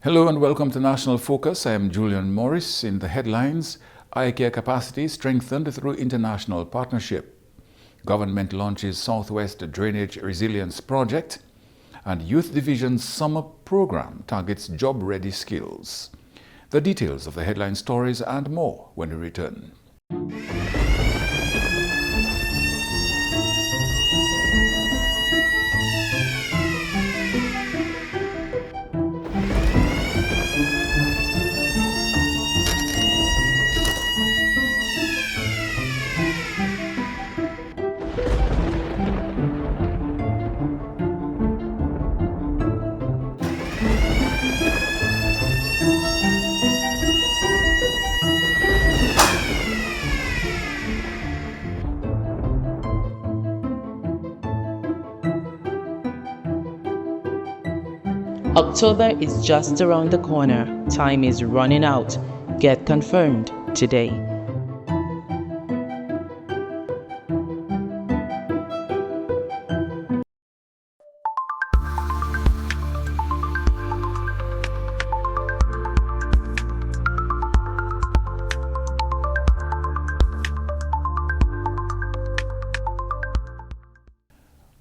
Hello and welcome to National Focus. I am Julian Morris. In the headlines, eye care capacity strengthened through international partnership. Government launches Southwest Drainage Resilience Project. And Youth Division's summer program targets job-ready skills. The details of the headline stories and more when we return. October is just around the corner. Time is running out. Get confirmed today.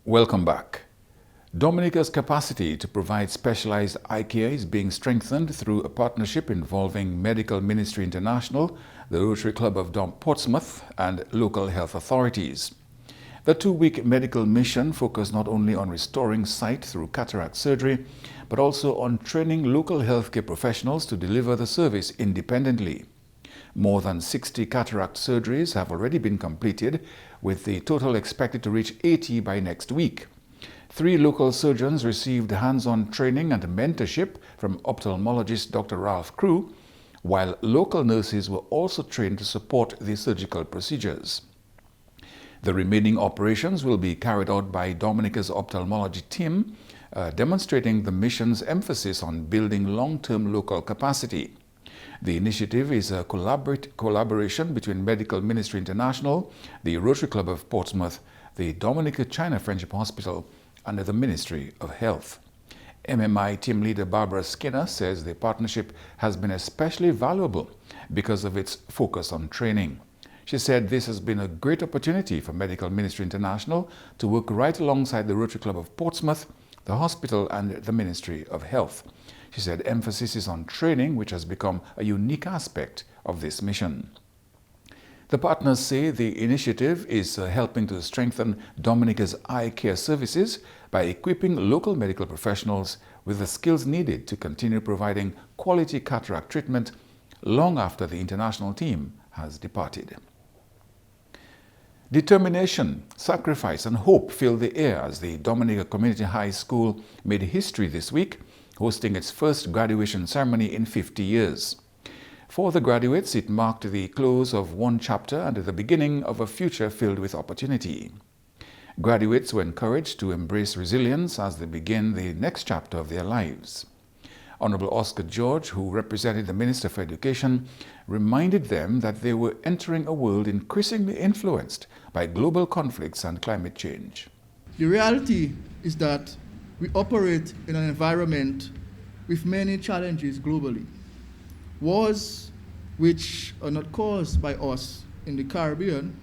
Welcome back. Dominica's capacity to provide specialized eye care is being strengthened through a partnership involving Medical Ministry International, the Rotary Club of Portsmouth, and local health authorities. The two-week medical mission focused not only on restoring sight through cataract surgery, but also on training local healthcare professionals to deliver the service independently. More than 60 cataract surgeries have already been completed, with the total expected to reach 80 by next week. 3 local surgeons received hands-on training and mentorship from ophthalmologist Dr. Ralph Crew, while local nurses were also trained to support the surgical procedures. The remaining operations will be carried out by Dominica's ophthalmology team, demonstrating the mission's emphasis on building long-term local capacity. The initiative is a collaboration between Medical Ministry International, the Rotary Club of Portsmouth, the Dominica China Friendship Hospital, under the Ministry of Health. MMI team leader Barbara Skinner says the partnership has been especially valuable because of its focus on training. She said this has been a great opportunity for Medical Ministry International to work right alongside the Rotary Club of Portsmouth, the hospital, and the Ministry of Health. She said emphasis is on training, which has become a unique aspect of this mission. The partners say the initiative is helping to strengthen Dominica's eye care services by equipping local medical professionals with the skills needed to continue providing quality cataract treatment long after the international team has departed. Determination, sacrifice, and hope filled the air as the Dominica Community High School made history this week, hosting its first graduation ceremony in 50 years. For the graduates, it marked the close of one chapter and the beginning of a future filled with opportunity. Graduates were encouraged to embrace resilience as they begin the next chapter of their lives. Honorable Oscar George, who represented the Minister for Education, reminded them that they were entering a world increasingly influenced by global conflicts and climate change. The reality is that we operate in an environment with many challenges globally. Wars which are not caused by us in the Caribbean.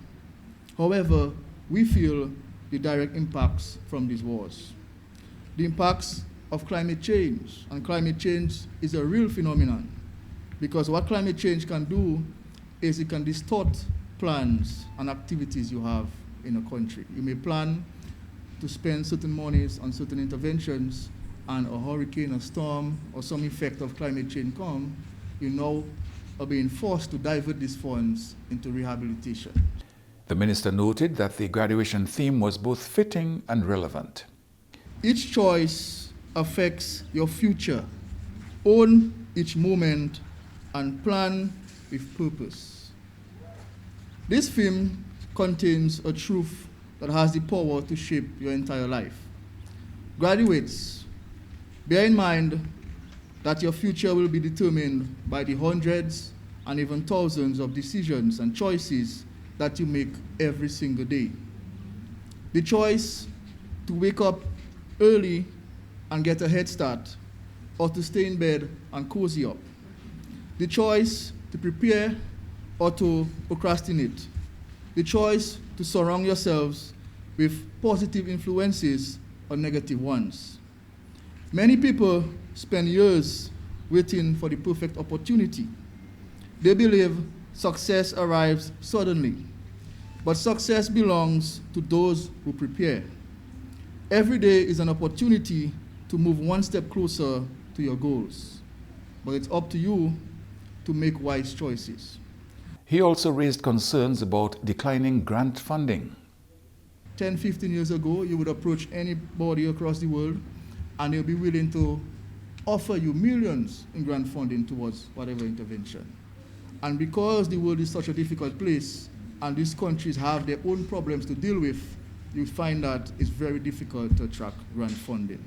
However, we feel the direct impacts from these wars. The impacts of climate change, and climate change is a real phenomenon, because what climate change can do is it can distort plans and activities you have in a country. You may plan to spend certain monies on certain interventions, and a hurricane, a storm, or some effect of climate change come, you now are being forced to divert these funds into rehabilitation. The minister noted that the graduation theme was both fitting and relevant. Each choice affects your future. Own each moment and plan with purpose. This theme contains a truth that has the power to shape your entire life. Graduates, bear in mind that your future will be determined by the hundreds and even thousands of decisions and choices that you make every single day. The choice to wake up early and get a head start or to stay in bed and cozy up. The choice to prepare or to procrastinate. The choice to surround yourselves with positive influences or negative ones. Many people spend years waiting for the perfect opportunity. They believe success arrives suddenly, but success belongs to those who prepare. Every day is an opportunity to move one step closer to your goals, but it's up to you to make wise choices. He also raised concerns about declining grant funding. 10, 15 years ago, you would approach anybody across the world and they'll be willing to offer you millions in grant funding towards whatever intervention. And because the world is such a difficult place and these countries have their own problems to deal with, you find that it's very difficult to attract grant funding.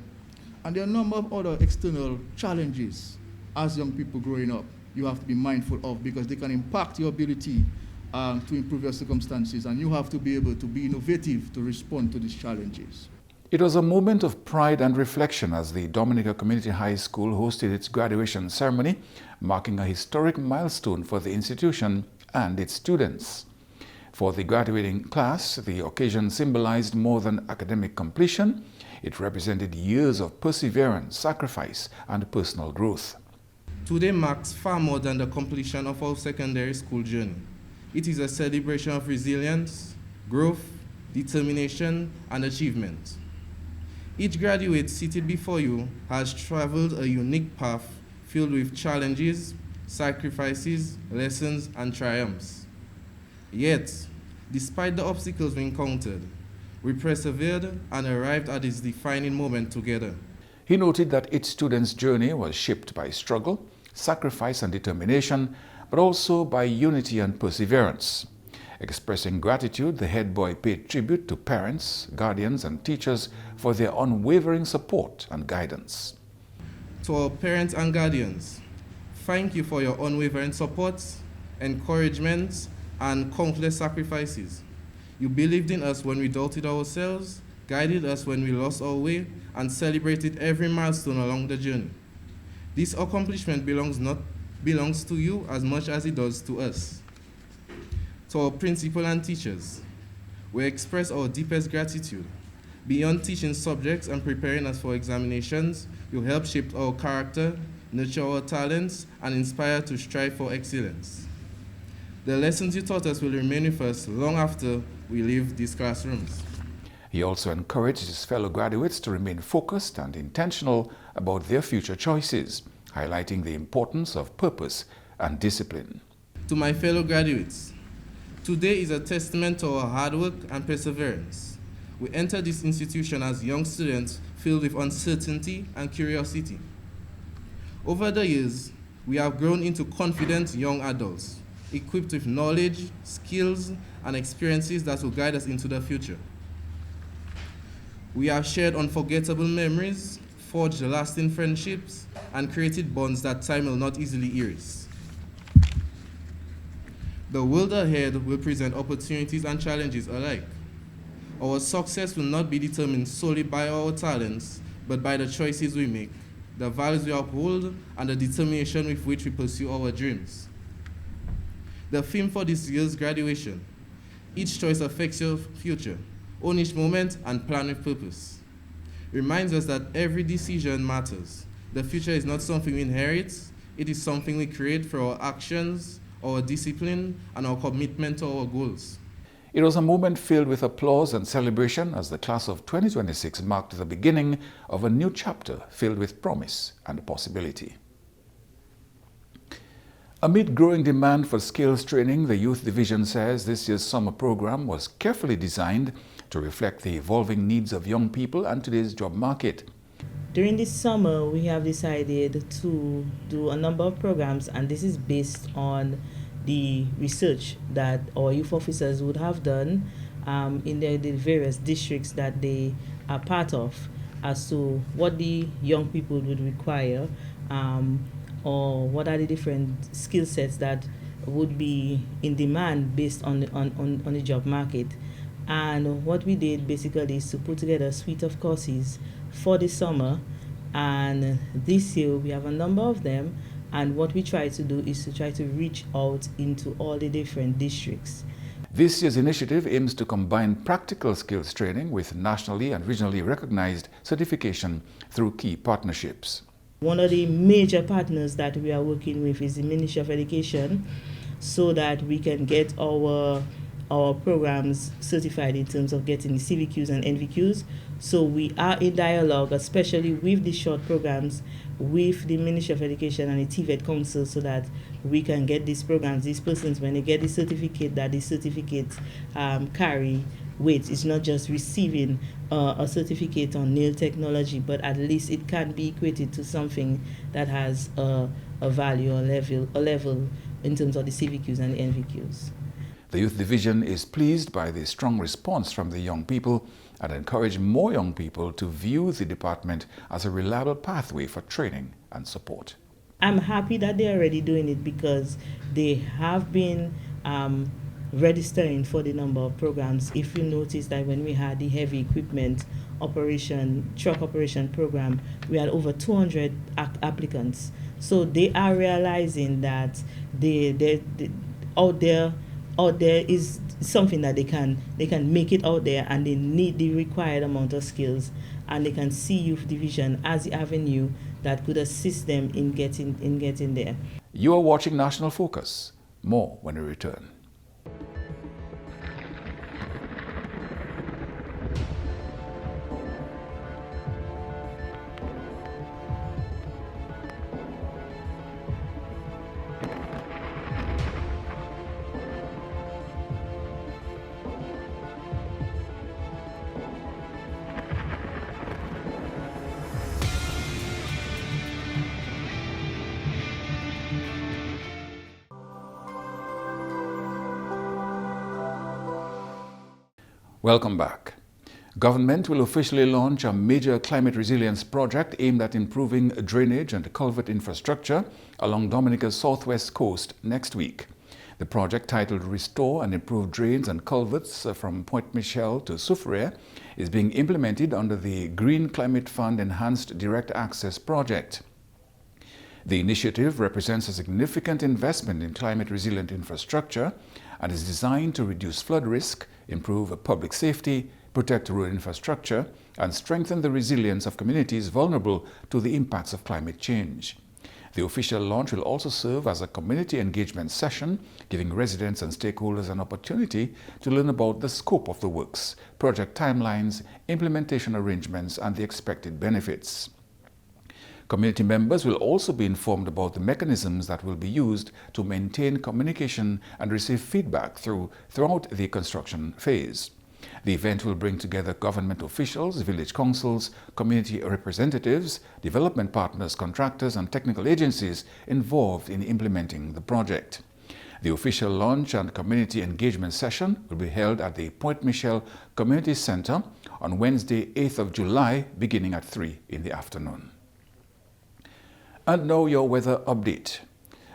And there are a number of other external challenges as young people growing up you have to be mindful of, because they can impact your ability to improve your circumstances, and you have to be able to be innovative to respond to these challenges. It was a moment of pride and reflection as the Dominica Community High School hosted its graduation ceremony, marking a historic milestone for the institution and its students. For the graduating class, the occasion symbolized more than academic completion. It represented years of perseverance, sacrifice, and personal growth. Today marks far more than the completion of our secondary school journey. It is a celebration of resilience, growth, determination, and achievement. Each graduate seated before you has traveled a unique path filled with challenges, sacrifices, lessons, and triumphs. Yet, despite the obstacles we encountered, we persevered and arrived at this defining moment together. He noted that each student's journey was shaped by struggle, sacrifice, and determination, but also by unity and perseverance. Expressing gratitude, the head boy paid tribute to parents, guardians, and teachers for their unwavering support and guidance. To our parents and guardians, thank you for your unwavering support, encouragement, and countless sacrifices. You believed in us when we doubted ourselves, guided us when we lost our way, and celebrated every milestone along the journey. This accomplishment belongs to you as much as it does to us. To our principal and teachers, we express our deepest gratitude. Beyond teaching subjects and preparing us for examinations, you help shape our character, nurture our talents, and inspire to strive for excellence. The lessons you taught us will remain with us long after we leave these classrooms. He also encouraged his fellow graduates to remain focused and intentional about their future choices, highlighting the importance of purpose and discipline. To my fellow graduates, today is a testament to our hard work and perseverance. We enter this institution as young students filled with uncertainty and curiosity. Over the years, we have grown into confident young adults, equipped with knowledge, skills, and experiences that will guide us into the future. We have shared unforgettable memories, forged lasting friendships, and created bonds that time will not easily erase. The world ahead will present opportunities and challenges alike. Our success will not be determined solely by our talents, but by the choices we make, the values we uphold, and the determination with which we pursue our dreams. The theme for this year's graduation: each choice affects your future. Own each moment and plan with purpose. Reminds us that every decision matters. The future is not something we inherit, it is something we create through our actions, our discipline, and our commitment to our goals. It was a moment filled with applause and celebration as the class of 2026 marked the beginning of a new chapter filled with promise and possibility. Amid growing demand for skills training, the Youth Division says this year's summer program was carefully designed to reflect the evolving needs of young people and today's job market. During this summer, we have decided to do a number of programs, and this is based on the research that our youth officers would have done in the various districts that they are part of as to what the young people would require or what are the different skill sets that would be in demand based on the job market. And what we did basically is to put together a suite of courses for the summer And this year we have a number of them, and what we try to do is to try to reach out into all the different districts. This year's initiative aims to combine practical skills training with nationally and regionally recognized certification through key partnerships. One of the major partners that we are working with is the Ministry of Education, so that we can get our programs certified in terms of getting the CVQs and NVQs. So we are in dialogue, especially with the short programs, with the Ministry of Education and the TVET Council, so that we can get these programs, these persons, when they get the certificate, that the certificates carry weight. It's not just receiving a certificate on nail technology, but at least it can be equated to something that has a value or level in terms of the CVQs and the NVQs. The Youth Division is pleased by the strong response from the young people and encourage more young people to view the department as a reliable pathway for training and support. I'm happy that they're already doing it, because they have been registering for the number of programs. If you notice that when we had the heavy equipment truck operation program, we had over 200 applicants. So they are realizing that out there is something that they can make it out there, and they need the required amount of skills, and they can see Youth Division as the avenue that could assist them in getting there. You are watching National Focus. More when we return. Welcome back. Government will officially launch a major climate resilience project aimed at improving drainage and culvert infrastructure along Dominica's southwest coast next week. The project, titled Restore and Improve Drains and Culverts from Point Michel to Soufriere, is being implemented under the Green Climate Fund Enhanced Direct Access project. The initiative represents a significant investment in climate-resilient infrastructure and is designed to reduce flood risk, improve public safety, protect road infrastructure, and strengthen the resilience of communities vulnerable to the impacts of climate change. The official launch will also serve as a community engagement session, giving residents and stakeholders an opportunity to learn about the scope of the works, project timelines, implementation arrangements, and the expected benefits. Community members will also be informed about the mechanisms that will be used to maintain communication and receive feedback throughout the construction phase. The event will bring together government officials, village councils, community representatives, development partners, contractors, and technical agencies involved in implementing the project. The official launch and community engagement session will be held at the Point Michel Community Center on Wednesday, 8th of July, beginning at 3 in the afternoon. And now your weather update.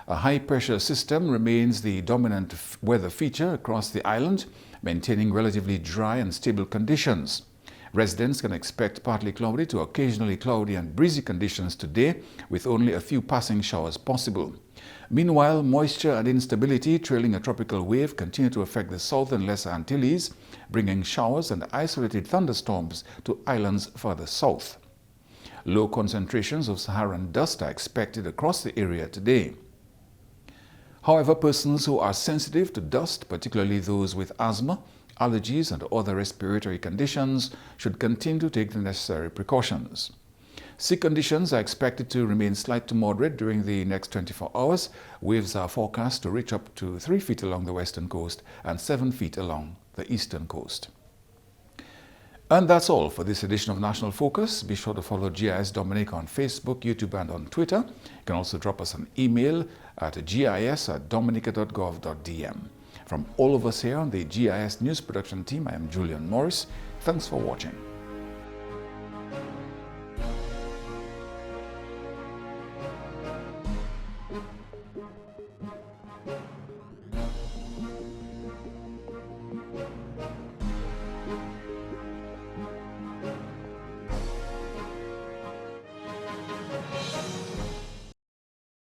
A high-pressure system remains the dominant weather feature across the island, maintaining relatively dry and stable conditions. Residents can expect partly cloudy to occasionally cloudy and breezy conditions today, with only a few passing showers possible. Meanwhile, moisture and instability trailing a tropical wave continue to affect the southern Lesser Antilles, bringing showers and isolated thunderstorms to islands further south. Low concentrations of Saharan dust are expected across the area today. However, persons who are sensitive to dust, particularly those with asthma, allergies, and other respiratory conditions, should continue to take the necessary precautions. Sea conditions are expected to remain slight to moderate during the next 24 hours. Waves are forecast to reach up to 3 feet along the western coast and 7 feet along the eastern coast. And that's all for this edition of National Focus. Be sure to follow GIS Dominica on Facebook, YouTube, and on Twitter. You can also drop us an email at gis@dominica.gov.dm. From all of us here on the GIS News Production team, I am Julian Morris. Thanks for watching.